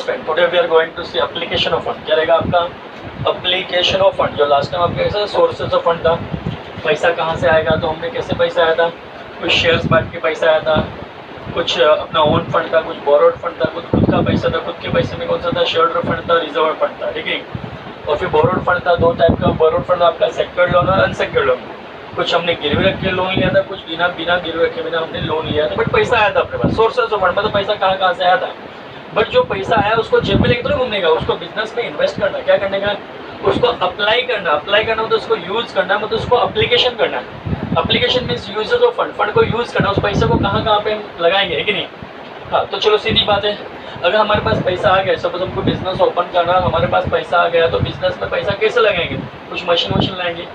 Student, today we are going to see application of fund. क्या रहेगा आपका? Application of fund. जो last time आपका कैसा सोर्सेज ऑफ फंड था, पैसा कहाँ से आएगा, तो हमने कैसे पैसा आया था, कुछ शेयर्स बांट के पैसा आया था, कुछ अपना ओन फंड था, कुछ बोरोड फंड था, कुछ खुद का पैसा था। खुद के पैसे में कौन सा था? शेयर फंड था, रिजर्व फंड था, ठीक है। और फिर बोरोड फंड था, दो टाइप का। बोरोड फंड आपका सेक्योर्ड लोन और अनसेक्योर्ड लोन। कुछ हमने गिरवी रख के लोन लिया था, कुछ बिना गिरवी रखे बिना हमने लोन लिया था, बट पैसा आया था अपने पास। सोर्सेज ऑफ फंड मतलब पैसा कहाँ से आया था। बट जो पैसा आया उसको जेब में लेकर तो घूमने का, उसको बिजनेस में इन्वेस्ट करना। क्या करने का? उसको अप्लाई करना मतलब उसको यूज करना, मतलब उसको अप्लीकेशन करना। Application means usages of fund, fund को यूज करना। उस पैसे को कहाँ पे हम लगाएंगे, है कि नहीं? हाँ, तो चलो सीधी बात है, अगर हमारे पास पैसा आ गया, सपोज हमको बिजनेस ओपन करना, हमारे पास पैसा आ गया, तो बिजनेस में पैसा कैसे लगाएंगे? कुछ मशीन लाएंगे।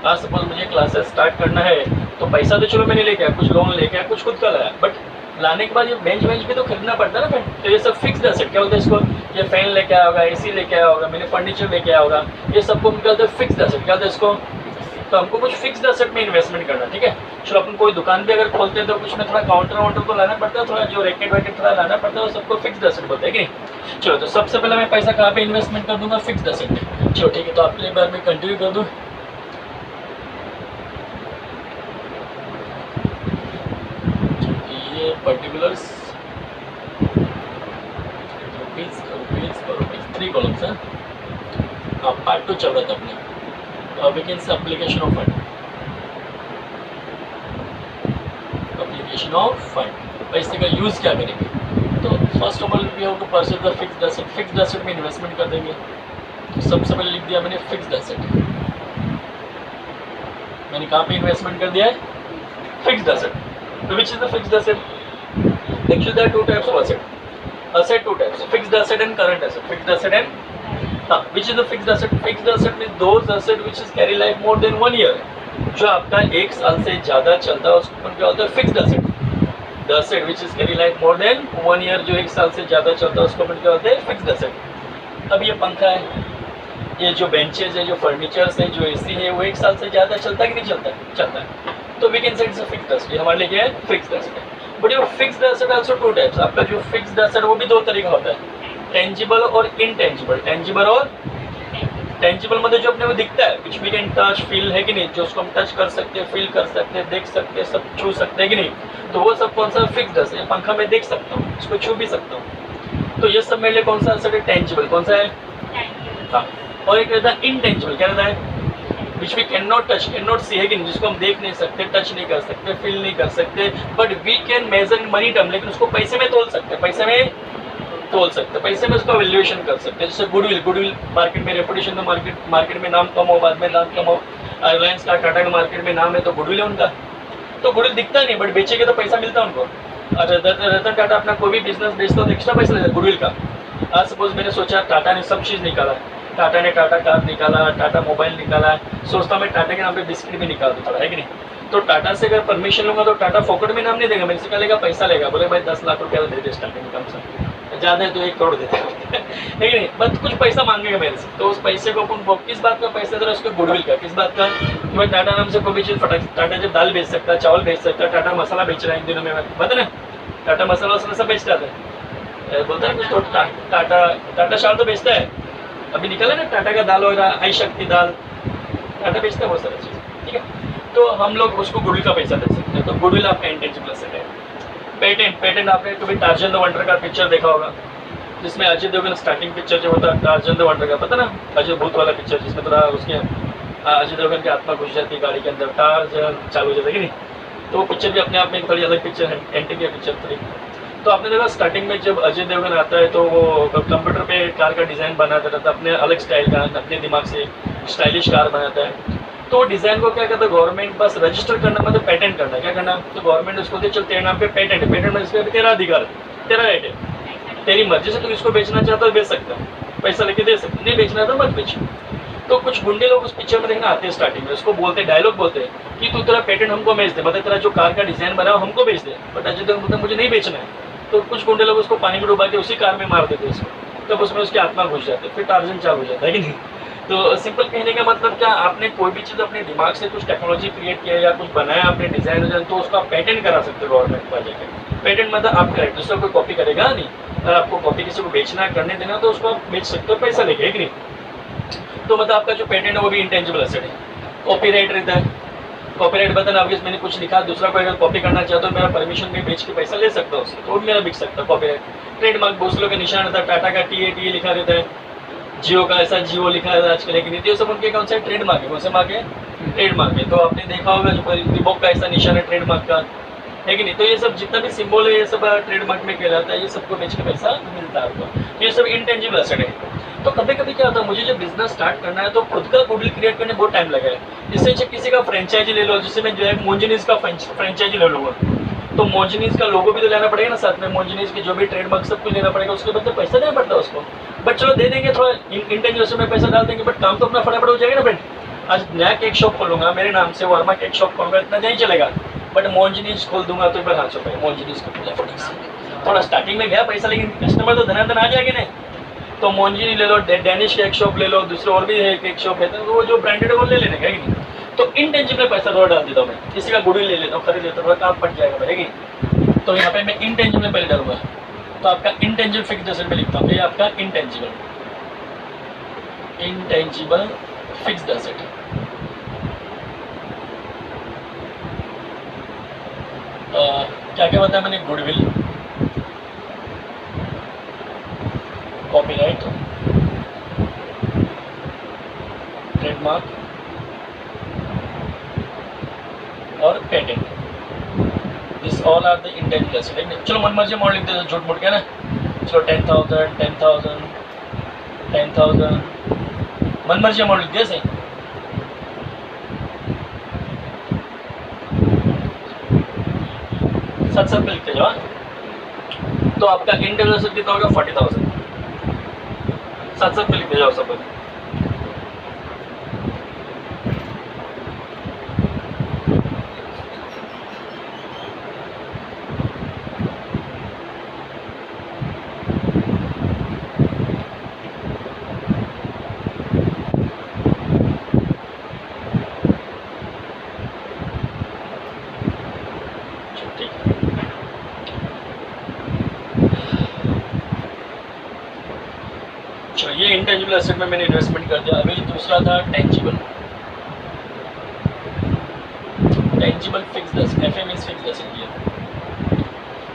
हाँ, सपोज मुझे क्लासेस स्टार्ट करना है, तो पैसा तो चलो मैंने लेके आया, कुछ लोन लेके आया, कुछ खुद का लाया, बट लाने के बाद ये बेंच भी तो खरीदना पड़ता है ना फ्रेंड। तो ये सब फिक्स्ड एसेट, क्या बोलते हैं इसको? ये फैन लेके आया होगा, एसी लेके आया होगा, मैंने फर्नीचर लेके आया होगा, ये सबको हम क्या बोलते हैं? Fixed asset. क्या बोलते हैं इसको? तो हमको कुछ फिक्स्ड एसेट में इन्वेस्टमेंट करना, ठीक है। चलो अपन कोई दुकान भी अगर खोलते हैं तो कुछ में थोड़ा काउंटर तो लाना पड़ता है, थोड़ा जो रैकेट वैकेट थोड़ा लाना पड़ता है, वो सबको फिक्स्ड एसेट बोलते हैं कि नहीं। चलो, तो सबसे पहले मैं पैसा कहाँ पे इन्वेस्टमेंट कर दूंगा? फिक्स्ड एसेट में। चलो ठीक है, तो आपके बार में कंटिन्यू कर दूँ। ये पर्टिकुलर्स रुपीज 3 कॉलम्स है। हाँ, पार्ट 2 चल रहा था अपने। अब we can say application of fund. Application of fund, पैसे का यूज़ क्या करेंगे? तो first of all we have to purchase the fixed asset. Fixed asset में इन्वेस्टमेंट कर देंगे। तो सबसे पहले लिख दिया मैंने फिक्स्ड एसेट। मैंने कहाँ पे इन्वेस्टमेंट कर दिया है? Fixed asset. तो which is the fixed asset? Actually there are two types of asset. Asset two types, fixed asset and current asset. Fixed asset and which is the fixed asset? Fixed asset means those asset which is carry life more than 1 year. जो आपका 1 साल से ज़्यादा चलता है उसको क्या होता है? Fixed asset. The asset which is carry life more than 1 year, जो 1 साल से ज़्यादा चलता है उसको क्या होता है? Fixed asset. अब ये पंखा है, ये जो बेंचेज है, जो फर्नीचर्स है, जो एसी है, वो 1 साल से ज़्यादा चलता है कि नहीं चलता? चलता है। तो we can say it's a fixed asset. हमारे लिए क्या है? फिक्स्ड एसेट है। बट ये fixed asset also two types. आपका जो फिक्स्ड एसेट वो भी 2 तरीका होता है, टेंजिबल और इनटेंजिबल। टेंजिबल और टेंजिबल मतलब जो अपने को दिखता है, which we can touch feel, है कि नहीं, जो उसको हम टच कर सकते हैं, फील कर सकते हैं, देख सकते हैं, सब छू सकते हैं कि नहीं, तो वो सब कौन सा? फिक्स्ड एसेट है। पंखा में देख सकता हूँ, इसको छू भी सकता हूँ, तो ये सब मेरे लिए कौन सा एसेट है? टेंजिबल। कौन सा है? हाँ। और एक रहता है इनटेंजिबल। क्या रहता है? Which we can not touch, can not see, है कि नहीं, जिसको हम देख नहीं सकते, टच नहीं कर सकते, फील नहीं कर सकते, but we can measure in money term. लेकिन उसको पैसे में तोल सकते हैं, पैसे में तोल सकते हैं, पैसे में उसका वैल्यूएशन कर सकते हैं। जैसे गुडविल मार्केट में, रेपुटेशन में, मार्केट में नाम कम हो, बाद में नाम कम हो। रिलायंस का, टाटा का मार्केट में नाम है तो गुडविल है उनका, तो गुडविल दिखता नहीं, बट बेचेंगे तो पैसा मिलता है उनको। और रतन टाटा अपना कोई भी बिजनेस बेचता हो तो एक्स्ट्रा पैसा लेता है गुडविल का। आज सपोज मैंने सोचा टाटा ने सब चीज़ निकाला, टाटा ने टाटा कार निकाला, टाटा मोबाइल निकाला, सोचता मैं टाटा के नाम पे बिस्किट भी निकाल दूँ, है कि नहीं। तो टाटा से अगर परमिशन लूँगा तो टाटा फोकट में नाम नहीं देगा, मेरे से क्या लेगा? पैसा लेगा। बोले भाई 10 लाख रुपया दे दे स्टार्टिंग कम से ज़्यादा है तो 1 करोड़ देते हैं, है कि नहीं, बस कुछ पैसा मांगेगा मेरे से। तो उस पैसे को अपन किस बात का पैसा दे रहा है? उसको गुडविल का। किस बात का? कि भाई टाटा नाम से कोई भी चीज़ फटक, टाटा जब दाल बेच सकता है, चावल बेच सकता है, टाटा मसाला बेच रहा है इन दिनों में, पता ना, टाटा मसाला वसाला सब बेचता है, बोलता है कुछ तो टाटा शाल तो बेचता है। अभी निकला ना टाटा का दाल वगैरह, आई शक्ति दाल, टाटा बेचता है बहुत सारी चीज़, ठीक है। तो हम लोग उसको गुडविल का पैसा दे सकते हैं। तो गुडविल आपका इंटेंजिबल एसेट है। पेटेंट आपने कभी टार्जन द वंडर का पिक्चर देखा होगा, जिसमें अजय देवगन स्टार्टिंग पिक्चर जो होता है टार्जन द वंडर का, पता ना, अजय भूत वाला पिक्चर, जिसमें थोड़ा उसके अजय देवगन की आत्मा घुस जाती है गाड़ी के अंदर, टार्जन चालू हो जाता है कि नहीं। तो वो पिक्चर भी अपने आप में एक थोड़ी अलग पिक्चर है, एंटी पिक्चर थोड़ी। तो आपने देखा स्टार्टिंग में जब अजय देवगन आता है तो वो कंप्यूटर पे कार का डिज़ाइन बनाता रहता है, अपने अलग स्टाइल का, अपने दिमाग से स्टाइलिश कार बनाता है। तो डिज़ाइन को क्या करता है गवर्नमेंट, बस रजिस्टर करना मतलब पेटेंट करना। क्या करना? तो गवर्नमेंट उसको दे, चल तेरे नाम पे पेटेंट है, पेटेंट में इसका तेरा अधिकार, तेरा राइट है, तेरी मर्जी से तू इसको बेचना चाहता है बेच सकता है, पैसा लेके दे सकते, नहीं बेचना तो मत बेच। तो कुछ गुंडे लोग उस पिक्चर में देखना आते हैं स्टार्टिंग में, उसको बोलते, डायलॉग बोलते हैं कि तू तेरा पेटेंट हमको बेच दे, मतलब तेरा जो कार का डिज़ाइन बना हमको बेच दे, बट अजय देवगन मतलब मुझे नहीं बेचना है। तो कुछ गुंडे लोग उसको पानी में डुबा के उसी कार में मार देते उसको, तब उसमें उसकी आत्मा घुस जाती है, फिर टार्जन चालू हो जाता है कि नहीं। तो सिंपल कहने का मतलब क्या, आपने कोई भी चीज़ अपने दिमाग से कुछ टेक्नोलॉजी क्रिएट किया या कुछ बनाया आपने डिज़ाइन, तो उसको आप पेटेंट करा सकते हो गवर्नमेंट पर जाकर। पेटेंट मतलब आप करें, दूसरा कोई कॉपी करेगा नहीं। अगर आपको कॉपी किसी को बेचना करने देना तो उसको आप बेच सकते हो, पैसा लेके, एक नहीं। तो मतलब आपका जो पेटेंट है वो भी इंटेंजिबल एसेट है। कॉपीराइट रहता है, कॉपीराइट बटन आपके मैंने कुछ लिखा, दूसरा कोई अगर कॉपी करना चाहता तो मेरा परमिशन में बेच के पैसा ले सकता हूँ उससे, तो मेरा बिक सकता है कॉपीराइट। ट्रेडमार्क बहुत से लोग का निशान रहता है, टाटा का टी लिखा रहता है, जियो का ऐसा जियो लिखा है आजकल, लेकिन ये सब उनके कौन सा ट्रेडमार्क है, कौन से मार्क है, ट्रेडमार्क है। तो आपने देखा होगा जो रिबॉक का ऐसा निशान है ट्रेडमार्क का, है कि नहीं। तो ये सब जितना भी सिंबल है ये सब ट्रेडमार्क में कहलाता है, ये सबको बेच के पैसा मिलता है आपको। ये सब इंटेंजिबल एसेट है। तो कभी कभी क्या होता है, मुझे जब बिजनेस स्टार्ट करना है तो खुद का गुडविल क्रिएट करने बहुत टाइम लगा है। इससे अच्छा किसी का फ्रेंचाइजी ले लो, जिससे मैं जो है मोंजिनीज का फ्रेंचाइजी ले लूँगा, तो मोंजिनीज का लोगो भी तो लेना पड़ेगा ना साथ में, मोंजिनीज की जो भी ट्रेडमार्क सब कुछ लेना पड़ेगा, उसके बदले पैसा देना पड़ता है उसको। बट चलो दे देंगे, थोड़ा इंटेंजिबल में पैसा डाल देंगे, बट काम तो अपना फटाफट हो जाएगा ना फ्रेंड। आज नया केक शॉप खोलूंगा मेरे नाम से, वर्मा केक शॉप खोलूंगा, इतना नहीं चलेगा। बट मोंजिनीज खोल दूंगा तो एक बार हाथ चुका मोंजिनीज को थोड़ा स्टार्टिंग में गया पैसा, लेकिन कस्टमर तो धनाधन आ जाएंगे ना। तो मोंजिनी ले लो, डेनिश केक शॉप ले लो, दूसरे और भी है केक शॉप है, तो वो जो ब्रांडेड है वो ले लेने का, है कि नहीं। तो इंटेंजिबल पैसा थोड़ा डाल देता हूँ मैं, किसी का गुडविल ले लेता हूँ, खरीद लेता हूँ, काम पट जाएगा, है कि। तो यहाँ पे मैं इंटेंजिबल पहले डालूंगा, तो आपका इंटेंजिबल फिक्स्ड एसेट में लिखता हूँ, ये आपका इंटेंजिबल फिक्स्ड एसेट। क्या क्या बताया मैंने, गुडविल, कॉपीराइट, ट्रेडमार्क और patent, this all are the intangible asset. चलो मन मर्जी अमाउंट लिख देते हैं, झूठ मूठ के ना। चलो 10,000 10,000 10,000 मन मर्जी अमाउंट लिख दिया सही। साथ साथ में लिखते जाओ। तो आपका इंटेंजिबल एसेट कितना होगा, 40,000। साथ साथ में लिखते जाओ सब। ये इंटेंजिबल एसेट में मैंने इन्वेस्टमेंट कर दिया। अभी दूसरा था tangible fixed asset, FM is fixed asset. ये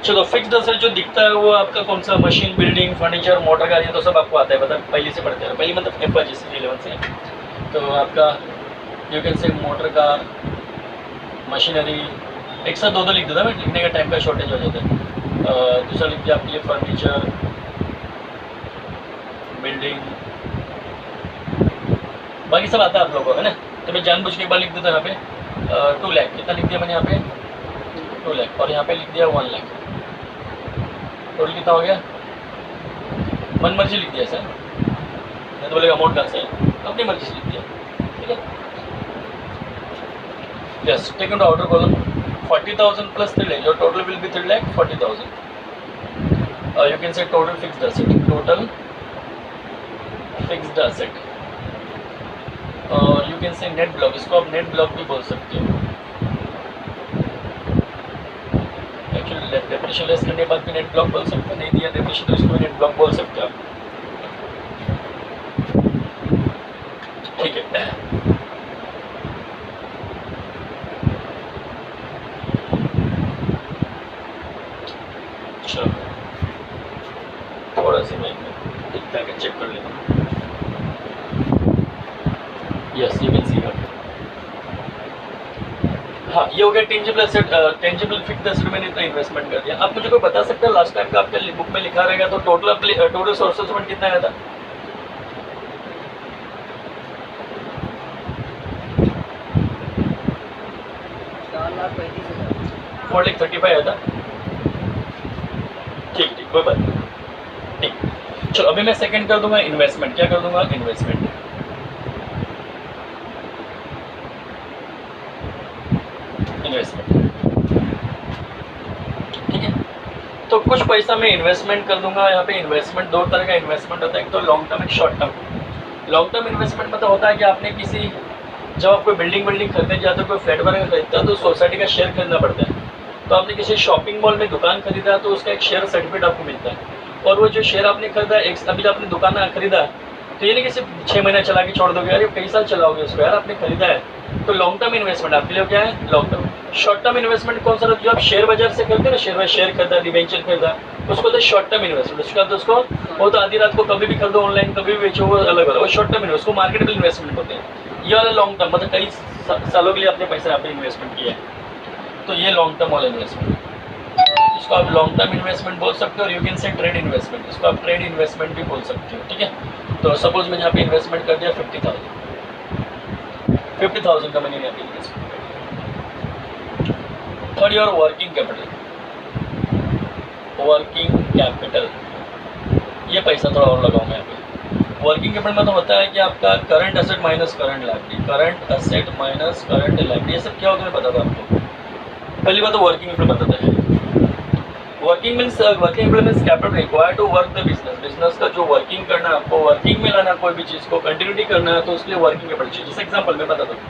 चलो फिक्स्ड एसेट जो दिखता है वो आपका कौन सा, machine, building, furniture, motor car, ये तो सब आपको आता है, मतलब पहले से पढ़ते हैं, पहले मतलब एफ जैसे 11 से। तो आपका यू कैन से मोटर कार, मशीनरी, एक साथ दो लिख देता मैं, लिखने का टाइम का शॉर्टेज हो जाता है। दूसरा लिख दिया आपके लिए फर्नीचर, बिल्डिंग, बाकी सब आता है आप लोगों को, है ना। तो मैं जानबूझ के एक बार लिख देता यहाँ पे 2 लाख, कितना लिख दिया मैंने यहाँ पे 2 लाख, और यहाँ पे लिख दिया 1 लाख। टोटल कितना हो गया, मन मर्जी लिख दिया सर, नहीं तो बोलेगा अमाउंट कहाँ से है, अपनी मर्जी से लिख दिया, ठीक है। Yes, take into outer column 40,000 plus 3 lakh, your total will be 3,40,000। You can say total fixed asset, total fixed asset, और you can say net block, इसको आप नेट ब्लॉक भी बोल सकते हो। एक्चुअली डेप्रिशिएशन लेस करने के बाद भी नेट ब्लॉक बोल सकते हो, नहीं दिया डेप्रिशिएशन तो इसको नेट ब्लॉक बोल सकते हो आप, ठीक है। चलो थोड़ा सा मैं दिखता है, चेक कर लेता हूँ। Yes, you can see that. हाँ, ये हो गया tangible asset, tangible fixed asset मैंने इतना इन्वेस्टमेंट कर दिया। आप मुझे कोई बता सकते हैं लास्ट टाइम का आपके बुक में लिखा रहेगा तो टोटल सोर्सेज फंड कितना आया था? $4,35,000 आया था। ठीक ठीक, कोई बात नहीं, ठीक। चलो अभी मैं सेकंड कर दूंगा इन्वेस्टमेंट। क्या कर दूंगा? इन्वेस्टमेंट। ठीक है, तो कुछ पैसा मैं इन्वेस्टमेंट कर दूंगा। यहाँ पे इन्वेस्टमेंट दो तरह का इन्वेस्टमेंट होता है, एक तो लॉन्ग टर्म, एक short term. Long term investment मतलब होता है कि आपने किसी, जब आप कोई बिल्डिंग खरीदने जाते हो, कोई फ्लैट वगैरह खरीदता है तो सोसाइटी का शेयर खरीदना पड़ता है। तो आपने किसी शॉपिंग मॉल में दुकान खरीदा तो उसका एक शेयर सर्टिफिकेट आपको मिलता है, और वो जो शेयर आपने खरीदा, अभी आपने दुकान खरीदा तो ये नहीं कि सिर्फ 6 महीने चला के छोड़ दोगे यार, ये कई साल चलाओगे उसको यार, आपने खरीदा है। तो लॉन्ग टर्म इन्वेस्टमेंट आपके लिए क्या है? Long term. Short term investment कौन सा रहता है? जो आप शेयर बाजार से करते हैं ना, शेयर खरीदा, डिवेंचर खरीदा, उसको बोलते हैं शॉर्ट टर्म इन्वेस्टमेंट। उसका तो उसको वो तो आधी रात को कभी भी खरीदो ऑनलाइन, कभी भी बेचो, वो अलग अलग, वो शॉर्ट टर्म इन्वेस्ट, उसको मार्केटेबल इन्वेस्टमेंट होते हैं। ये वाला लॉन्ग टर्म मतलब कई सालों के लिए अपने पैसे आपने इन्वेस्टमेंट किया है, तो ये लॉन्ग टर्म वाला इन्वेस्टमेंट, इसको आप लॉन्ग टर्म इन्वेस्टमेंट बोल सकते हो, और यू कैन से ट्रेड इन्वेस्टमेंट, इसको आप ट्रेड इन्वेस्टमेंट भी बोल सकते हो। ठीक है, तो सपोज मैंने यहाँ पे इन्वेस्टमेंट कर दिया 50,000 का मैंने यहाँ पे इन्वेस्टमेंट कर दिया। थर्ड योर वर्किंग कैपिटल, ये पैसा थोड़ा और लगाऊंगा यहाँ पे। वर्किंग कैपिटल मतलब होता है कि आपका current asset minus current liability, current asset minus current liability, ये सब क्या होता है मैं बताता हूँ आपको। पहली बात तो वर्किंग कैपिटल बताते हैं। Working capital means capital required to work the business का जो वर्किंग करना है, आपको वर्किंग में लाना, कोई भी चीज़ को कंटिन्यूटी करना है तो उसके लिए वर्किंग कैपिटल चाहिए। जैसे एग्जांपल मैं बताता हूँ,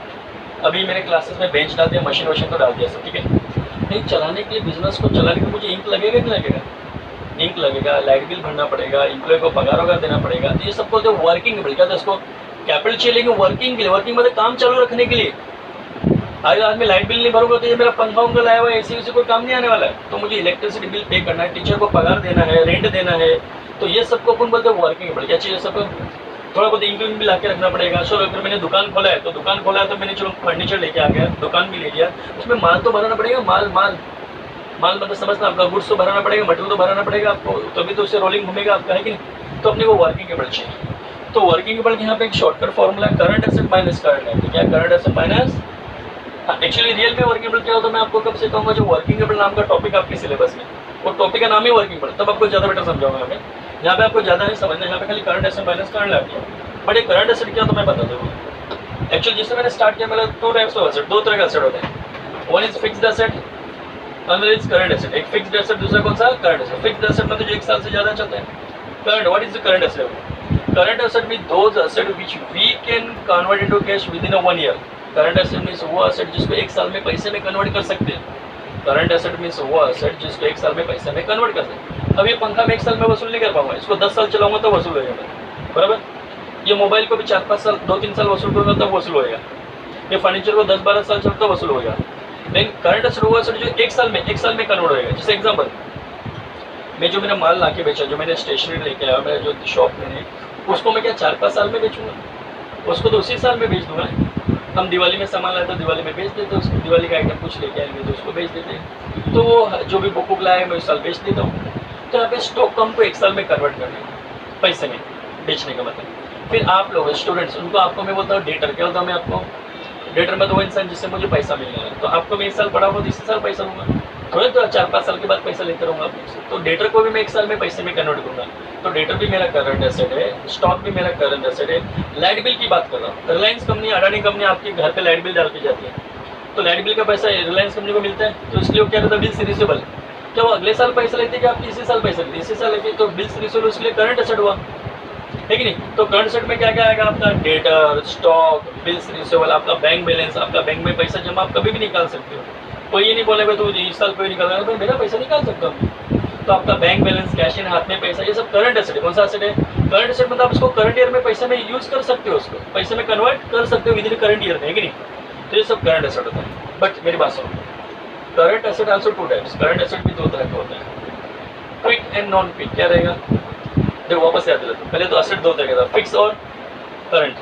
अभी मेरे क्लासेस में बेंच डाल दिया, मशीन वशीन तो डाल दिया सब, ठीक है, नहीं चलाने के लिए, बिजनेस को चलाने के लिए मुझे इंक लगेगा कि लगेगा? इंक लगेगा, लाइट बिल भरना पड़ेगा, एम्प्लॉय को पगार वगैरह देना पड़ेगा, तो ये सब बोलते हैं वर्किंग कैपिटल। क्या इसको कैपिटल चाहिए, लेकिन वर्किंग के लिए, वर्किंग मतलब काम चालू रखने के लिए। आज मैं लाइट बिल नहीं भरूंगा तो ये मेरा पंखा उंखा लाया हुआ एसी उसी कोई काम नहीं आने वाला है, तो मुझे इलेक्ट्रिसिटी बिल पे करना है, टीचर को पगार देना है, रेंट देना है, तो ये सबको अपन बोलते हैं वर्किंग कैपिटल। क्या चाहिए सबको? थोड़ा बहुत इंक्लूड भी ला के रखना पड़ेगा। चलो अगर मैंने दुकान खोला है तो मैंने चलो फर्नीचर लेके आ गया, दुकान भी ले लिया, उसमें माल तो भराना पड़ेगा, माल मतलब समझना, आपका गुड्स तो भराना पड़ेगा, मटेरियल तो भराना पड़ेगा आपको, तभी तो उससे रोलिंग घूमेगा आपका, है कि नहीं? तो अपने को वर्किंग कैपिटल चाहिए। तो वर्किंग कैपिटल के यहाँ पे एक शॉर्टकट फॉर्मूला है, करंट एसेट माइनस करंट है। तो क्या current asset minus, actually real में वर्किंग कैपिटल क्या होता है मैं आपको कब से कहूँगा, जो वर्किंग कैपिटल नाम का टॉपिक आपके सिलेबस में, वो टॉपिक का नाम ही वर्किंग कैपिटल, तब आपको ज़्यादा बेटर समझाऊंगा मैं। यहाँ पे आपको ज़्यादा नहीं समझना, यहाँ पे खाली current asset minus current liability. But ये करंट एसेट क्या तो मैं बता दूँ। एक्चुअली जिससे मैंने स्टार्ट किया, मतलब 2 टाइप्स ऑफ एसेट, 2 तरह का एसेट होते हैं। One is fixed asset, another is current asset. एक फिक्स्ड एसेट, दूसरा कौन सा? Current asset. फिक्स्ड एसेट मतलब जो 1 साल से ज़्यादा चलता है। Current, what is the current asset? Current asset mean those asset which we can convert into cash within 1 year. Current asset means वो एसेट जिसको 1 साल में पैसे में कन्वर्ट कर सकते हैं। करंट एसेट मीन्स वो एसेट जिसको 1 साल में पैसे में कन्वर्ट कर सकते हैं। अब ये पंखा में 1 साल में वसूल नहीं कर पाऊंगा, इसको 10 साल चलाऊंगा तो वसूल होगा, बराबर। ये मोबाइल को भी 4-5 साल, 2-3 साल वसूल करूँगा तब वसूल होगा। ये फर्नीचर को 10-12 साल चलता तो वसूल होगा। लेकिन करंट एसेट वो एसेट जो 1 साल में कन्वर्ट होगा। जैसे एग्जाम्पल, मैं जो मेरा माल ला के बेचा, जो मैंने स्टेशनरी लेके आया, मेरा जो शॉप मैंने, उसको मैं क्या 4-5 साल में बेचूंगा? उसको तो उसी साल में बेच दूंगा। हम दिवाली में सामान लाए तो दिवाली में बेच देते, उसको दिवाली का आइटम कुछ लेके आएंगे तो उसको बेच देते हैं। तो वो जो भी बुक लाए मैं उस साल बेच देता हूँ। तो यहाँ पे स्टॉक को हमको 1 साल में कन्वर्ट करना है, पैसे में बेचने का मतलब। फिर आप लोग स्टूडेंट्स, उनको आपको मैं बोलता हूँ डेटर। क्या होता है मैं आपको? डेटर में तो वो इंसान जिससे मुझे पैसा मिलना है। तो आपको मैं 1 साल पढ़ा हुआ तो इसी साल पैसा दूंगा, थोड़े तो 4-5 साल के बाद पैसा लेते रहूँगा आप लोग से। तो डेटर को भी मैं 1 साल में पैसे में कन्वर्ट करूँगा। तो डेटर भी मेरा करंट एसेट है, स्टॉक भी मेरा करंट एसेट है। लाइट बिल की बात कर रहा हूँ, रिलायंस कंपनी, अडानी कंपनी आपके घर पे लाइट बिल डाल के जाती है, तो लाइट बिल का पैसा रिलायंस कंपनी को मिलता है। तो इसलिए वो क्या करता है, बिल्स रिसीवेबल। क्या वो अगले साल पैसा लेते हैं कि आप इसी साल पैसा लेते? इसी साल लेते, तो बिल्स रिसीवेबल उसके लिए करंट एसेट हुआ, है कि नहीं? तो करंट एसेट में क्या क्या आएगा आपका? डेटर, स्टॉक, बिल्स रिसीवेबल, आपका बैंक बैलेंस, आपका बैंक में पैसा जमा आप कभी भी निकाल सकते हो। कोई ये नहीं बोलेगा तो इस साल कोई निकाल रहा है, मेरा पैसा निकाल सकता हूँ। तो आपका बैंक बैलेंस, कैश इन हाथ में पैसा, ये सब करंट एसेट है। कौन सा एसेट है? करंट एसेट मतलब आप इसको करंट ईयर में पैसे में यूज कर सकते हो, उसको पैसे में कन्वर्ट कर सकते हो विद इन करंट ईयर में, है कि नहीं? तो ये सब करंट एसेट होता है। बट मेरी बात सुनो, current asset also 2 types. Current asset भी 2 तरह के होते हैं, क्विक एंड नॉन क्विक। क्या रहेगा? देखो वापस याद दिलाता हूं। पहले तो एसेट 2 तरह का था, फिक्स और करंट।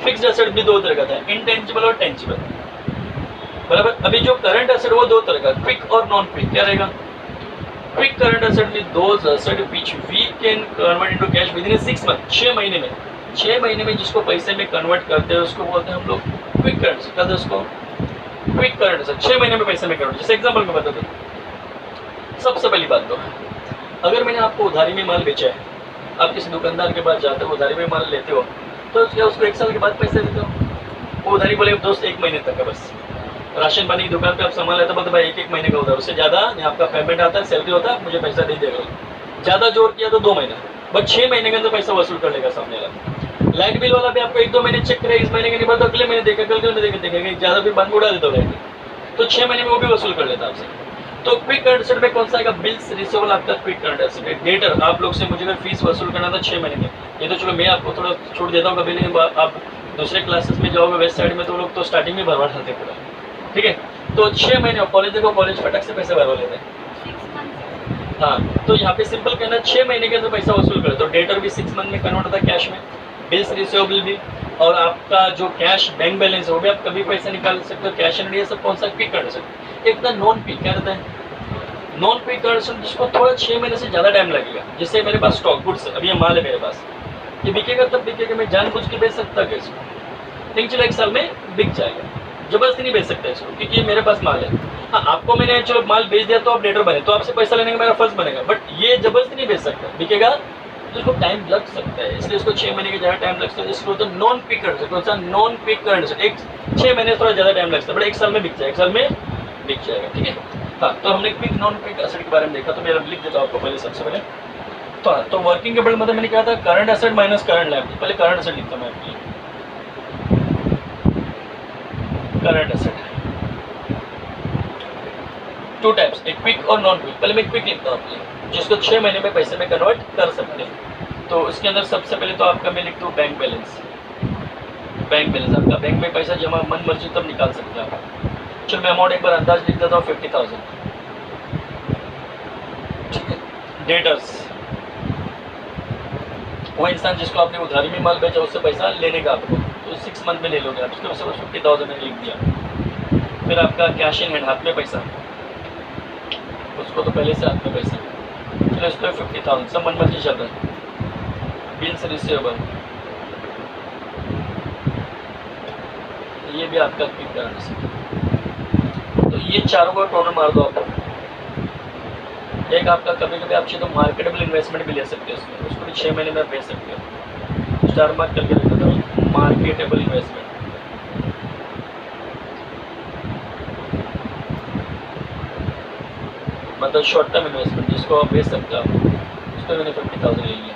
फिक्स्ड एसेट भी 2 तरह का था, इंटेंजिबल और टेंजिबल, बराबर। अभी जो करंट एसेट वो 2 तरह का, क्विक और नॉन क्विक। क्या रहेगा? Quick current asset mean those asset which we can convert into cash within 6 month, 6 महीने में। 6 महीने में जिसको पैसे में कन्वर्ट करते हैं उसको बोलते हैं हम लोग क्विक करंट एसेट। कहते हैं उसको क्विक करंट एसेट, 6 महीने में पैसे में कन्वर्ट। जैसे एग्जांपल में बता दूं, सबसे पहली बात तो, अगर मैंने आपको उधारी में माल बेचा है, आप किसी दुकानदार के पास जाते हो, उधारी में माल लेते हो, तो क्या उसको 1 साल के बाद पैसे देते हो? वो उधारी बोले दोस्त 1 महीने तक है बस। राशन पानी की दुकान पे आप सामान लेते हो तो भाई 1-1 महीने का उधार, उससे ज़्यादा आपका पेमेंट आता है, सैलरी होता है, मुझे पैसा दे देगा। ज़्यादा जोर किया तो 2 महीना, बस 6 महीने के अंदर पैसा वसूल कर लेगा सामने वाला। लाइट बिल वाला भी आपको 1-2 महीने चेक करेगा, इस महीने के नहीं बाद अगले महीने देखा, कल के महीने देखेगा, ज़्यादा भी बंद उड़ा देता लाइट बिल, तो 6 महीने में वो भी वसूल कर लेता आपसे। तो क्विक करंट एसेट में कौन सा आएगा? बिल्स रिसीवेबल आपका क्विक करंट एसेट है। डेटर आप लोग से मुझे अगर फीस वसूल करना था 6 महीने में, ये तो चलो मैं आपको थोड़ा छूट देता हूँ कभी, नहीं आप दूसरे क्लासेस में जाओगे वेस्ट साइड में तो लोग तो स्टार्टिंग में भरवा डालते पूरा, ठीक है। तो 6 महीने कॉलेज देखो, कॉलेज फटक से पैसे भरवा लेते हैं। हाँ, तो यहाँ पे सिंपल कहना 6 महीने के अंदर पैसा वसूल करे, तो डेटर भी 6 मंथ में कन्वर्ट होता है कैश में, बिल्स रिसीवेबल भी, और आपका जो कैश बैंक बैलेंस है वो भी आप कभी पैसा निकाल सकते हो, कैश एंड ये सब कौन सा क्विक कर सकते। एक था नॉन क्विक, क्या रहता है नॉन क्विक कर जिसको थोड़ा 6 महीने से ज़्यादा टाइम लगेगा। जैसे मेरे पास स्टॉक गुड्स है, अभी ये माल है मेरे पास, ये बिकेगा तब बिकेगा, मैं जानबूझ के बेच सकता कैसे, नहीं चलो 1 साल में बिक जाएगा, जबरदस्ती नहीं बेच सकता इसको क्योंकि ये मेरे पास माल है। हाँ, आपको मैंने चलो माल बेच दिया तो आप डेटर बने, तो आपसे पैसा लेने का मेरा फर्ज बनेगा, बट ये जबरदस्ती नहीं बेच सकता, बिकेगा तो इसको टाइम लग सकता है, इसलिए इसको 6 महीने के ज़्यादा टाइम लग सकता है। इसको तो नॉन क्विक कर सकते, कौन सा नॉन क्विक कर सकते, 6 महीने थोड़ा ज़्यादा टाइम लगता है, बट 1 साल में बिक जाएगा, 1 साल में बिक जाएगा, ठीक है। हाँ, तो हमने क्विक नॉन क्विक एसेट के बारे में देखा, तो मैं लिख देता हूँ आपको पहले सबसे पहले। तो वर्किंग कैपिटल मतलब मैंने कहा था current asset minus current liability, पहले करंट एसेट लिखता हूँ मैं आपके लिए, करंट एसेट 2 टाइप्स, एक क्विक और नॉन क्विक। पहले मैं क्विक लिखता हूँ आपके लिए, जिसको 6 महीने में पैसे में कन्वर्ट कर सकते हैं। तो इसके अंदर सबसे पहले तो आपका मैं लिखता हूँ बैंक बैलेंस। बैंक बैलेंस आपका बैंक में पैसा जमा मन मर्जी तब निकाल सकते हैं आप। चलो मैं अमाउंट एक बार अंदाज लिख देता हूँ 50,000, ठीक है। डेटर्स वो इंसान जिसको आपने उधारी में माल बेचा उससे पैसा लेने का आपको, तो 6 मंथ में ले लोगे आप, उसके वजह से 50,000 मैंने लिख दिया। फिर आपका कैश इन हैंड, हाथ में पैसा, उसको तो पहले से हाथ में पैसा, चलो इसको 50,000 सब मन मर्जी चल रहा है। बिल्स रिसीवेबल, ये भी आपका क्विक करंट एसेट। तो ये चारों को टोटल मार दो आप। एक आपका कभी कभी आप चाहिए तो मार्केटेबल इन्वेस्टमेंट भी ले सकते हो उसमें, उसको भी 6 महीने में आप बेच सकते हो। स्टार मार्क करके रख देता हूँ, मार्केटेबल इन्वेस्टमेंट, मतलब शॉर्ट टर्म इन्वेस्टमेंट जिसको आप बेच सकते हो आप, उसको मैंने 50,000 ले लिया।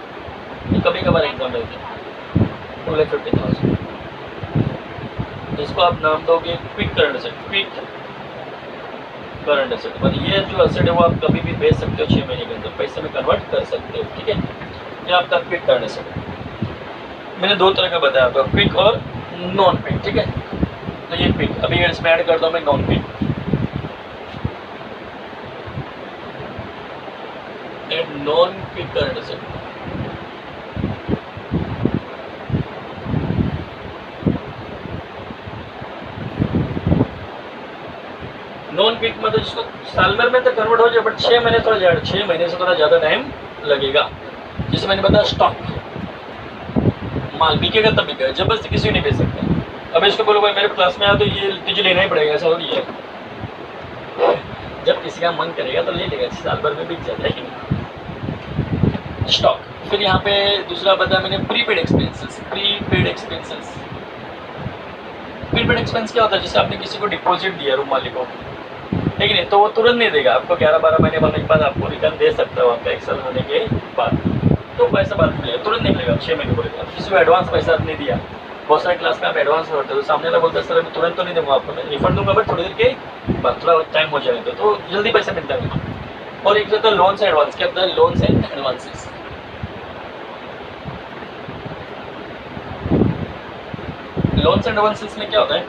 ये कभी कभार एग्जाम रहते हैं, बोले 50,000, जिसको आप नाम दोगे quick current asset, quick current asset, मतलब ये जो एसेट है वो आप कभी भी बेच सकते हो, 6 महीने के अंदर पैसे में कन्वर्ट कर सकते हो, ठीक है। ये आपका क्विक करंट एसेट है। मैंने 2 तरह का बताया आपको, क्विक और नॉन क्विक, ठीक है। तो ये क्विक, अभी इसमें ऐड करता हूँ मैं non quick, non quick current asset. Non quick मतलब जिसको साल भर में तो कन्वर्ट हो जाए, बट 6 महीने थोड़ा ज़्यादा, 6 महीने से थोड़ा ज़्यादा टाइम लगेगा। जैसे मैंने बताया स्टॉक, माल बिकेगा तब बिकेगा, जबरदस्ती किसी नहीं बेच सकता। अब इसको बोलो भाई मेरे क्लास में आया तो ये तुझे लेना ही पड़ेगा, ऐसा हो रही है। जब किसी का मन करेगा तो ले लेगा, साल भर में बिक जाता है कि नहीं। स्टॉक, फिर यहाँ पे दूसरा बताया मैंने prepaid expenses. Prepaid expenses, prepaid expense क्या होता है? जैसे आपने किसी को डिपॉजिट दिया रूम मालिक को, ठीक है, तो वो तुरंत नहीं देगा आपको, 11-12 महीने बनने के बाद आपको रिटर्न दे सकता है आपका 1 साल होने के बाद, तो पैसा बाद में मिलेगा, तुरंत नहीं मिलेगा, 6 महीने बोलेगा। किसी को एडवांस पैसा आपने दिया, बहुत सारे क्लास में आप एडवांस होते हो, तो सामने वाला बोलता है सर मैं तुरंत तो नहीं दूंगा आपको, मैं रिफंड दूंगा बट थोड़ी देर के बाद, थोड़ा टाइम हो जाएगा तो जल्दी पैसा मिलता है। और एक होता है लोन से एडवांस, क्या होता है loan and advances. Loan and advances में क्या होता है,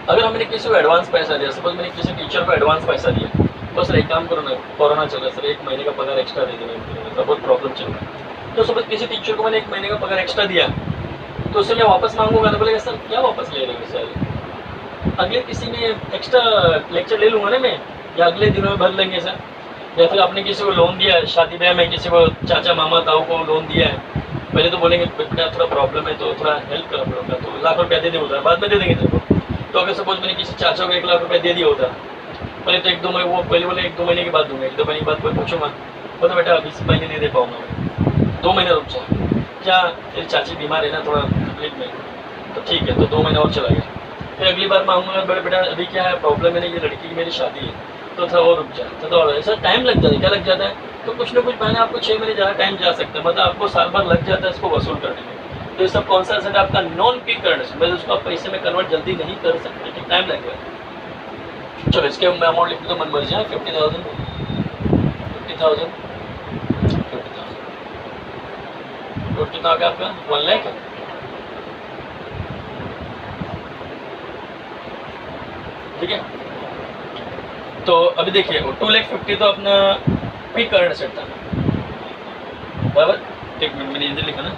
अगर हमने किसी को एडवांस पैसा दिया, सपोज मैंने किसी टीचर को एडवांस पैसा दिया, तो सर एक काम करो ना, कोरोना चल रहा है सर, 1 महीने का पगार एक्स्ट्रा दे देना, सर बहुत प्रॉब्लम चल रहा है, तो सपोज किसी टीचर को मैंने 1 महीने का पगार एक्स्ट्रा दिया, तो उससे मैं वापस मांगूंगा तो बोलेगा सर क्या वापस ले रहे हो सर, अगले किसी में एक्स्ट्रा लेक्चर ले लूँगा ना मैं, या अगले दिनों में भर लेंगे सर। या फिर आपने किसी को लोन दिया है, शादी ब्याह में किसी को चाचा मामा ताऊ को लोन दिया है, पहले तो बोलेंगे बेटा थोड़ा प्रॉब्लम है तो थोड़ा हेल्प करना पड़ेगा, तो 1 लाख रुपया दे दे उधर, बाद में दे देंगे तेरे को। तो अगर सपोज मैंने किसी चाचा को 1 लाख रुपया दे दिया होता, पहले तो 1-2 महीने, वो पहले बोले 1-2 महीने के बाद दूंगा, 1-2 महीने के बाद कोई पूछूंगा, वो तो बेटा अभी इस महीने नहीं दे पाऊंगा मैं, 2 महीने रुक जाए, क्या तेरी चाची बीमार है ना थोड़ा तकलीफ में, तो ठीक है, तो 2 महीने और चला गया। फिर अगली बार मांगूंगा, बड़े बेटा अभी क्या है प्रॉब्लम है ना, ये लड़की की मेरी शादी है, तो थोड़ा और रुक जाए तो और ऐसा टाइम लग जाता है। क्या लग जाता है? तो कुछ ना कुछ पहले आपको 6 महीने ज़्यादा टाइम जा सकता है, मतलब आपको साल भर लग जाता है इसको वसूल करने में। तो ये सब कौन सा एसेट आपका नॉन पीक करंट एसेट, मतलब उसको आप पैसे में कन्वर्ट जल्दी नहीं कर सकते, ठीक टाइम लगेगा। चलो इसके मैं अमाउंट लिख दो मन मर्जी है 50,000 50,000 50,000 टोटल कितना आ गया आपका 1 लाख। ठीक है, तो अभी देखिए 2,50,000 तो अपना पीक करंट एसेट था बराबर। एक मिनट मैंने इधर लिखा ना,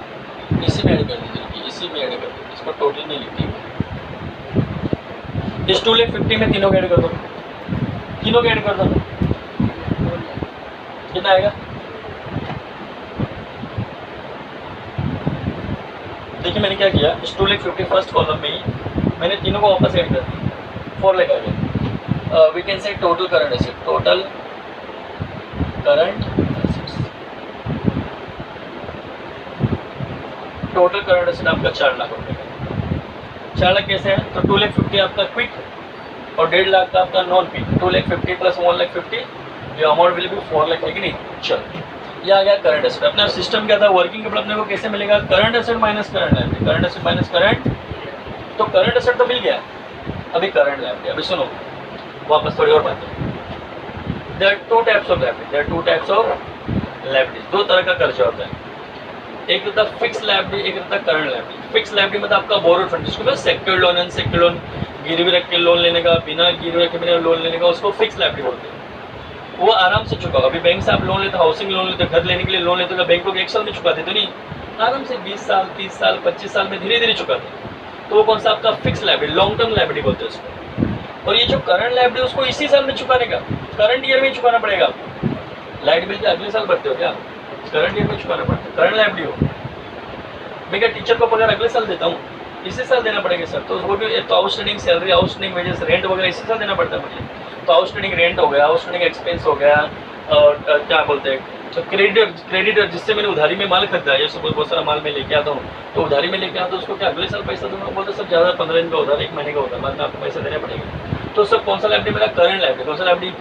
इसी में ऐड कर दीजिए, इसी में ऐड कर दीजिए, इसको टोटल नहीं लिखती। इस 2,50,000 में तीनों को ऐड कर दो, तीनों को ऐड कर दो, कितना आएगा? देखिए मैंने क्या किया, इस 2,50,000 फर्स्ट कॉलम में ही मैंने तीनों को वापस ऐड कर दिया, 4 लाख आ गया। We can say total current asset, total current assets, total current asset आपका 4 लाख रुपए का। 4 लाख कैसे है? तो 2,50,000 आपका क्विक और 1.5 लाख का आपका नॉन क्विक। 2,50,000 प्लस 1,50,000 जो अमाउंट विल बी 4 लाख है कि नहीं। चलो ये आ गया करंट एसेट। अपना सिस्टम क्या था, वर्किंग कैपिटल अपने को कैसे मिलेगा? Current asset minus current liability, current asset minus current. तो करंट एसेट तो मिल गया, अभी करंट लायबिलिटी। अभी सुनो वापस थोड़ी और बातें। There are 2 types of liability, there are 2 types of liability. 2 तरह का खर्चा होता है, एक होता है फिक्स लायबिलिटी, एक होता है करंट लायबिलिटी। फिक्स लायबिलिटी मतलब आपका बोरोड फंड, जिसको मैं सेक्योर्ड लोन, अनसेक्योर्ड लोन, गिरवी रख के लोन लेने का, बिना गिरवी रखे बिना लोन लेने का, उसको फिक्स लायबिलिटी बोलते हैं। वो आराम से चुकाओ। अभी बैंक से आप लोन लेते, हाउसिंग लोन लेते, घर लेने के लिए लोन लेते, तो बैंक लोग 1 साल में चुकाते तो नहीं, आराम से 20 साल 30 साल 25 साल में धीरे धीरे चुकाते। तो वो कौन सा आपका fix liability, long term liability बोलते हैं उसको। और ये जो करंट लायबिलिटी उसको इसी साल में चुकाने का, करंट ईयर में चुकाना पड़ेगा आपको। लाइट बिल अगले साल भरते हो क्या? करंट ईयर में चुकाना पड़ता है, करंट लायबिलिटी हो। मैं क्या टीचर को पगार अगले साल देता हूँ, इसी साल देना पड़ेगा सर। तो वो भी तो outstanding salary, outstanding wages, rent वगैरह इसी साल देना पड़ता है मुझे। तो आउटस्टैंडिंग रेंट हो गया, आउटस्टैंडिंग एक्सपेंस हो गया, और क्या बोलते हैं तो क्रेडिटर जिससे मैंने उधारी में माल खरीदा है, जैसे बहुत सारा माल मैं लेके आता हूँ, तो उधारी में लेके आता हूँ, उसको क्या अगले साल पैसा दूंगा? बोलते सब ज़्यादा 15 दिन का उधार, 1 महीने का उधार, बाद में आपको पैसा देना पड़ेगा। तो सब कौन सा लायबिलिटी मेरा? Current liability. कौन सा लायबिलिटी?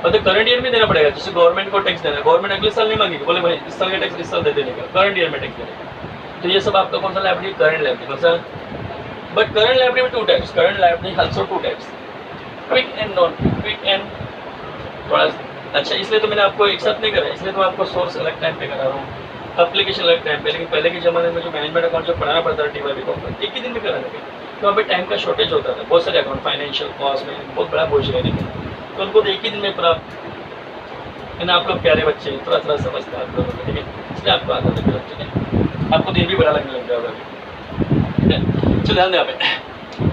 मतलब करंट ईयर में देना पड़ेगा। जैसे गवर्नमेंट को टैक्स देना है, गवर्नमेंट अगले साल नहीं मांगेगी, बोले भाई इस साल का टैक्स इस साल दे देने का, करंट ईयर में टैक्स देने का। तो ये सब आपका कौन सा लायबिलिटी? Current liability. कौन सा? बट करंट लायबिलिटी में 2 types, current liability also 2 types, quick and non quick and थोड़ा अच्छा, इसलिए तो मैंने आपको एक साथ नहीं करा, इसलिए तो आपको सोर्स अलग टाइम पे करा रहा हूँ, एप्लीकेशन अलग टाइम पे। लेकिन पहले के ज़माने में जो मैनेजमेंट अकाउंट जो पढ़ाना पड़ता था टीवाईबी को, एक ही दिन में कराने के, तो अभी टाइम का शॉर्टेज होता था। बहुत सारे अकाउंट फाइनेंशियल कॉस्ट में बहुत बड़ा बोझ रहने का, तो उनको तो एक ही दिन में प्राप्त है ना। आप लोग प्यारे बच्चे थोड़ा थोड़ा समझते हैं आप लोग, ठीक है, इसलिए आपको आता था। ठीक है, आपको दिन भी बड़ा लगने लग जाएगा, ठीक है। चलो ध्यान दें यहाँ पे।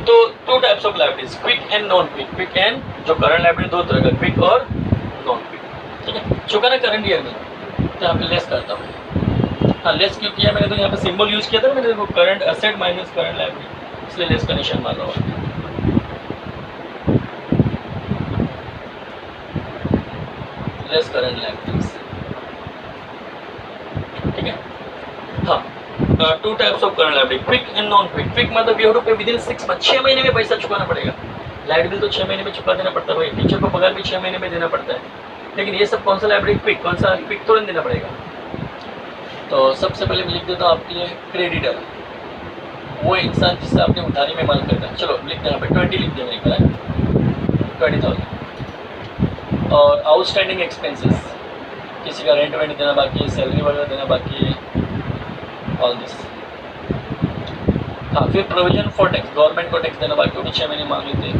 तो 2 types of liabilities, quick and non quick. Quick and जो करंट लायबिलिटी 2 तरह का, क्विक और नॉन क्विक। ठीक है, चुकाना करंट ईयर में, तो यहाँ पे लेस करता हूँ। हाँ, लेस क्यों किया मैंने? तो यहाँ पे सिंबल यूज किया था मैंने, देखो current asset minus current liability, इसलिए लेस का निशान मार रहा हूँ। लेस करंट लायबिलिटीज, ठीक है। हाँ, 2 types of current liability, quick and non quick. Quick मतलब यू हैव टू पे विदिन 6 मंथ, 6 महीने में पैसा चुकाना पड़ेगा। लाइट बिल तो 6 महीने में चुका देना पड़ता है भाई, टीचर को पगार भी 6 महीने में देना पड़ता है। लेकिन ये सब कौन सा लायबिलिटी? क्विक। कौन सा क्विक? तुरंत देना पड़ेगा। तो सबसे पहले मैं लिख देता हूँ आपके लिए, क्रेडिटर वो इंसान जिससे आपने उधारी में माल खरीदा। चलो लिख दें यहाँ पे 20 लिख दें, एक बार 20,000। और आउटस्टैंडिंग एक्सपेंसेस, किसी का रेंट वेंट देना बाकी है, सैलरी वगैरह देना बाकी है, ऑल दिस। हाँ, फिर प्रोविजन फॉर टैक्स, गवर्नमेंट को टैक्स देना बाकी होगी, 6 महीने मांग लेते हैं,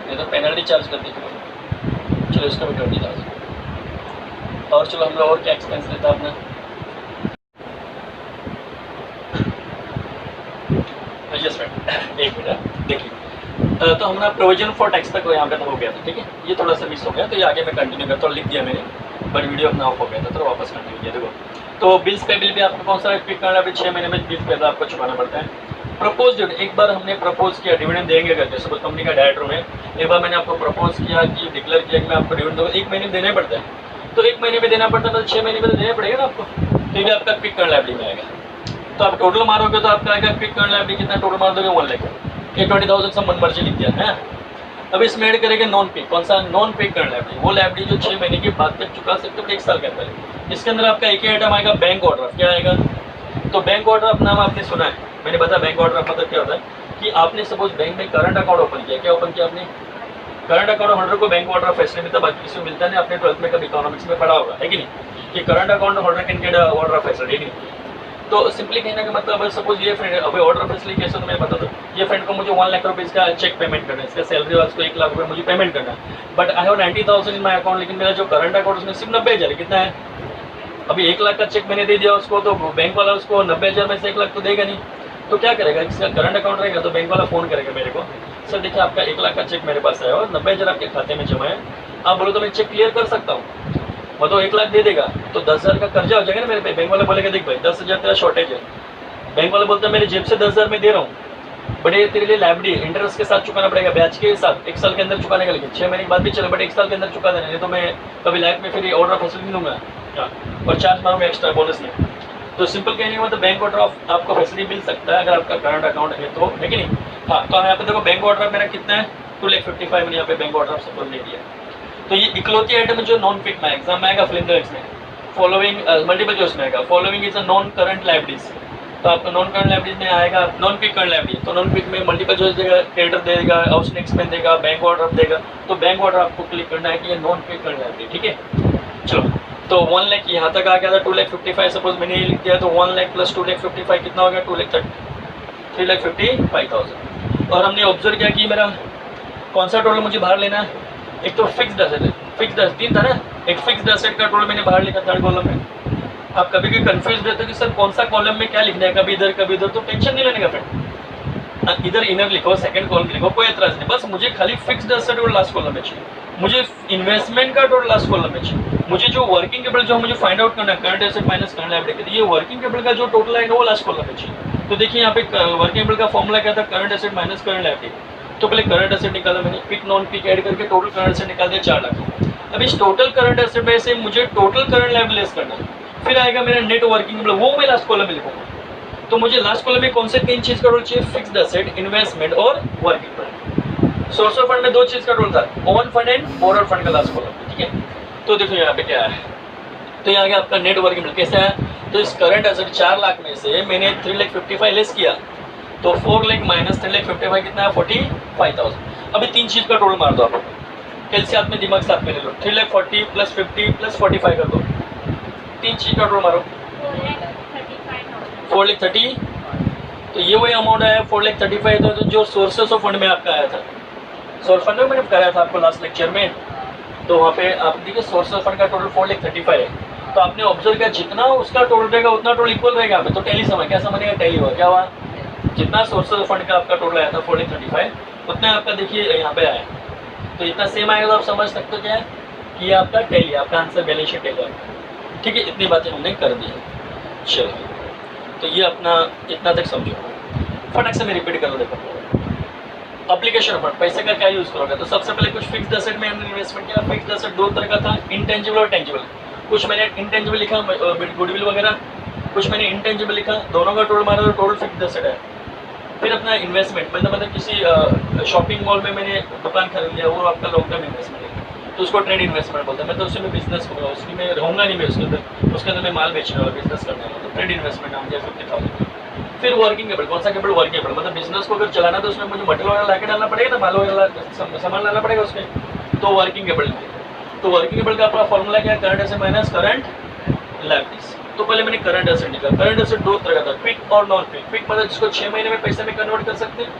नहीं तो पेनल्टी चार्ज करते हैं। चलो इसका भी 20,000। और चलो हम लोग और क्या एक्सपेंस लेता है अपना? एडजस्टमेंट, एक मिनट देखिए। तो हमारा प्रोविजन फॉर टैक्स तक यहाँ पे तो हो गया था, ठीक है। ये थोड़ा सा मिस हो गया, तो ये आगे मैं कंटिन्यू करता हूँ, लिख दिया मैंने, बट वीडियो अपना ऑफ हो गया था, तो वापस कंटिन्यू किया। देखो, तो बिल्स पे बिल भी आपको कौन सा क्विक करना है? अभी 6 महीने में बिल पे आपको चुकाना पड़ता है। प्रपोज डिविडेंड, एक बार हमने प्रपोज किया डिविडेंड देंगे करके, सपोज कंपनी का डायरेक्टर में एक बार मैंने आपको प्रपोज किया कि डिक्लेयर किया कि मैं आपको डिविडेंड दूंगा, 1 महीने में देना पड़ता है। तो 1 महीने में देना पड़ता है, तो 6 महीने में तो देना पड़ेगा ना आपको, तो ये आपका क्विक करंट लायबिलिटी में आएगा। तो आप टोटल मारोगे तो आपका आएगा क्विक करंट लायबिलिटी कितना? टोटल मार दोगे 1 लाख, ये 20,000 सब मन मर्जी लिख दिया है। अब इसमें ऐड करेंगे नॉन पे, कौन सा नॉन पे करंट लायबिलिटी, वो लायबिलिटी जो 6 महीने के बाद तक चुका सकते हो 1 साल के अंदर। इसके अंदर आपका एक ही आइटम आएगा बैंक ओवरड्राफ्ट। क्या आएगा? तो बैंक ओवरड्राफ्ट नाम आपने सुना है, मैंने बताया बैंक ओवरड्राफ्ट मतलब क्या होता है कि आपने सपोज बैंक में करंट अकाउंट ओपन किया। क्या ओपन किया आपने? करंट अकाउंट होल्डर को बैंक ओवरड्राफ्ट फैसिलिटी मिलता है, बाकी किसी को मिलता नहीं। आपने 12th में कभी इकोनॉमिक्स में पढ़ा होगा, है कि नहीं, कि current account holder can get overdraft facility. तो सिंपली कहने का मतलब सपोज ये फ्रेंड अभी ऑर्डर फैसिलिटी कैसे तो मैं बता दूँ, ये फ्रेंड को मुझे 1 लाख रुपये इसका चेक पेमेंट करना है, इसका सैलरी वाला को 1 लाख रुपये मुझे पेमेंट करना है, but I have 90,000 in my account, लेकिन मेरा जो करंट अकाउंट उसमें सिर्फ 90,000 कितना है? अभी 1 लाख का चेक मैंने दे दिया उसको, तो बैंक वाला उसको 90,000 में से 1 लाख तो देगा नहीं। तो क्या करेगा? जिसका करंट अकाउंट रहेगा तो बैंक वाला फ़ोन करेगा मेरे को, सर देखिए आपका 1 लाख का चेक मेरे पास आया और 90,000 आपके खाते में जमा है, आप बोलो तो मैं चेक क्लियर कर सकता हूँ। वो तो 1 लाख दे देगा तो 10,000 का कर्जा हो जाएगा ना मेरे पे। बैंक वाला बोलेगा देख भाई 10,000 तेरा शॉर्टेज है, बैंक वाला बोलता है मेरे जेब से 10,000 में दे रहा हूँ, बट ये तेरे लिए लायबिलिटी इंटरेस्ट के साथ चुकाना पड़ेगा, ब्याज के साथ 1 साल के अंदर चुकाने का, लेकिन 6 महीने के बाद भी चले, बट 1 साल के अंदर चुका देना, नहीं तो मैं कभी लाइफ में फिर ऑर्डर फैसिलिटी दूंगा और चार्ज मारूंगा एक्स्ट्रा बोनस नहीं। तो सिंपल कहने का मतलब बैंक ओवरड्राफ्ट आपको फैसिलिटी मिल सकता है अगर आपका करंट अकाउंट है तो, है कि नहीं। हाँ, तो यहाँ पे देखो बैंक ओवरड्राफ्ट मेरा कितना है 2,55,000 मैंने यहाँ पे बैंक ओवरड्राफ्ट सपोज ले दिया। तो ये इकलौती आइटम जो नॉन पिक में एग्जाम में आएगा फिल्म में, फॉलोइंग मल्टीपल चॉइस में आएगा, following is a non current liabilities. तो आपका नॉन करंट लायबिलिटीज में आएगा नॉन पिक करंट लायबिलिटी, तो नॉन पिक में मल्टीपल चॉइस देगा, क्रेडिटर देगा, आउटस्टैंडिंग एक्सपेंस देगा, बैंक ओवरड्राफ्ट देगा। तो बैंक ओवरड्राफ्ट आपको क्लिक करना है कि ये नॉन पिक करंट लायबिलिटी, ठीक है। चलो, तो 1 लाख यहाँ तक आ गया था, 2,55,000 सपोज मैंने ये लिख दिया, तो 1 लाख प्लस 2,55,000 कितना हो गया? 3,55,000। और हमने ऑब्जर्व किया कि मेरा कौन सा टोटल मुझे बाहर लेना है, एक तो फिक्स्ड एसेट है, फिक्स्ड एसेट 3 था ना, एक फिक्स्ड एसेट का टोटल मैंने बाहर लिखा थर्ड कॉलम में। आप कभी भी कंफ्यूज रहते हो कि सर कौन सा कॉलम में क्या लिखना है, कभी इधर कभी इधर, तो टेंशन नहीं लेने का फ्रेंड, इधर इनर लिखो सेकंड कॉलम लिखो, कोई एतराज नहीं, बस मुझे खाली फिक्स्ड एसेट और लास्ट कॉलम में चाहिए, मुझे इन्वेस्टमेंट का टोटल लास्ट कॉलम में चाहिए, मुझे जो वर्किंग कैपिटल जो मुझे फाइंड आउट करना है current asset minus current liability, ये वर्किंग कैपिटल का जो टोटल आएगा वो लास्ट कॉलम में चाहिए। तो देखिए यहाँ पे वर्किंग कैपिटल का फॉर्मूला क्या था, current asset minus current liability. तो पहले करंट एसेट निकाला मैंने, पिक नॉन पिक ऐड करके टोटल करंट एसेट निकाल दिया 4 लाख। अब इस टोटल करंट एसेट में से मुझे टोटल करंट लायबिलिटीज करना है, फिर आएगा मेरा नेट वर्किंग कैपिटल, वो मैं लास्ट कॉलम में लिखूंगा। तो मुझे लास्ट कॉलम में कौन से 3 चीज का रोल चाहिए, फिक्स्ड एसेट, इन्वेस्टमेंट और working capital. Source of fund में 2 चीज का रोल था, own fund and borrowed fund का लास्ट कॉलम, ठीक है। तो देखो यहाँ पे क्या है, तो यहाँ गया आपका नेट वर्किंग कैपिटल कैसा है, तो इस करंट एसेट 4 लाख में से मैंने 3,55,000 लेस किया, तो 4 लाख माइनस 3,55,000 कितना है 45,000। अभी 3 चीज का टोटल मार दो आप, कैलसियम में दिमाग साथ में ले लो, 3,40,000 प्लस 50 प्लस 45 कर दो, 3 चीज का टोटल मारो 4,30,000। तो ये वही अमाउंट आया 4,35,000, तो जो सोर्सेस ऑफ फंड में आपका आया था, सोर्स फंड में मैंने कराया था आपको लास्ट लेक्चर में, तो वहाँ पे आप देखिए सोर्स ऑफ फंड का टोटल 4,35,000 है। तो आपने ऑब्जर्व किया जितना उसका टोटल रहेगा उतना टोटल इक्वल रहेगा। तो टैली समझ क्या समझेगा, टैली हुआ क्या हुआ, जितना सोर्स ऑफ फंड का आपका टोटल आया था 4,35,000 उतना आपका देखिए यहाँ पे आया, तो इतना सेम आएगा। तो आप समझ सकते हो क्या है कि ये आपका टैली, आपका आंसर बैलेंस शीट टैली, ठीक है। इतनी बातें हमने कर दी है। चलो, तो ये अपना इतना तक समझो, फटक से मैं रिपीट कर देखो। एप्लीकेशन फंड पैसे का क्या यूज करोगे, तो सबसे पहले कुछ फिक्स्ड एसेट में हमने इन्वेस्टमेंट किया। फिक्स्ड एसेट 2 तरह का था, इंटेंजिबल और टेंजिबल। कुछ मैंने इंटेंजिबल लिखा गुडविल वगैरह, कुछ मैंने इंटेंजिबल लिखा, दोनों का टोटल मारा तो टोटल फिक्स्ड एसेट है। फिर अपना इन्वेस्टमेंट मतलब किसी शॉपिंग मॉल में मैंने दुकान खरीद लिया, वो आपका लॉन्ग टर्म इन्वेस्टमेंट है, तो उसको ट्रेड इन्वेस्टमेंट बोलते हैं। मैं तो उसमें बिजनेस करूँगा, उसकी मैं रहूँगा नहीं, मैं उसके अंदर मैं माल बेचने वाला बिजनेस करने वाला, तो ट्रेड इन्वेस्टमेंट नाम दिया 50,000। फिर वर्किंग कैपिटल, कौन सा कैपिटल, वर्किंग कैपिटल मतलब बिजनेस को अगर चलाना तो उसमें मुझे मटेरियल वगैरह ला के डालना पड़ेगा ना, माल वगैरह सामान लाना पड़ेगा उसमें, तो वर्किंग कैपिटल। तो वर्किंग कैपिटल का अपना फॉर्मूला क्या है, current asset minus current liabilities. तो पहले मैंने करंट एसेट निकाला। करंट एसेट 2 तरह का था, क्विक और नॉन क्विक। क्विक मतलब जिसको 6 महीने में पैसे में कन्वर्ट कर सकते हैं,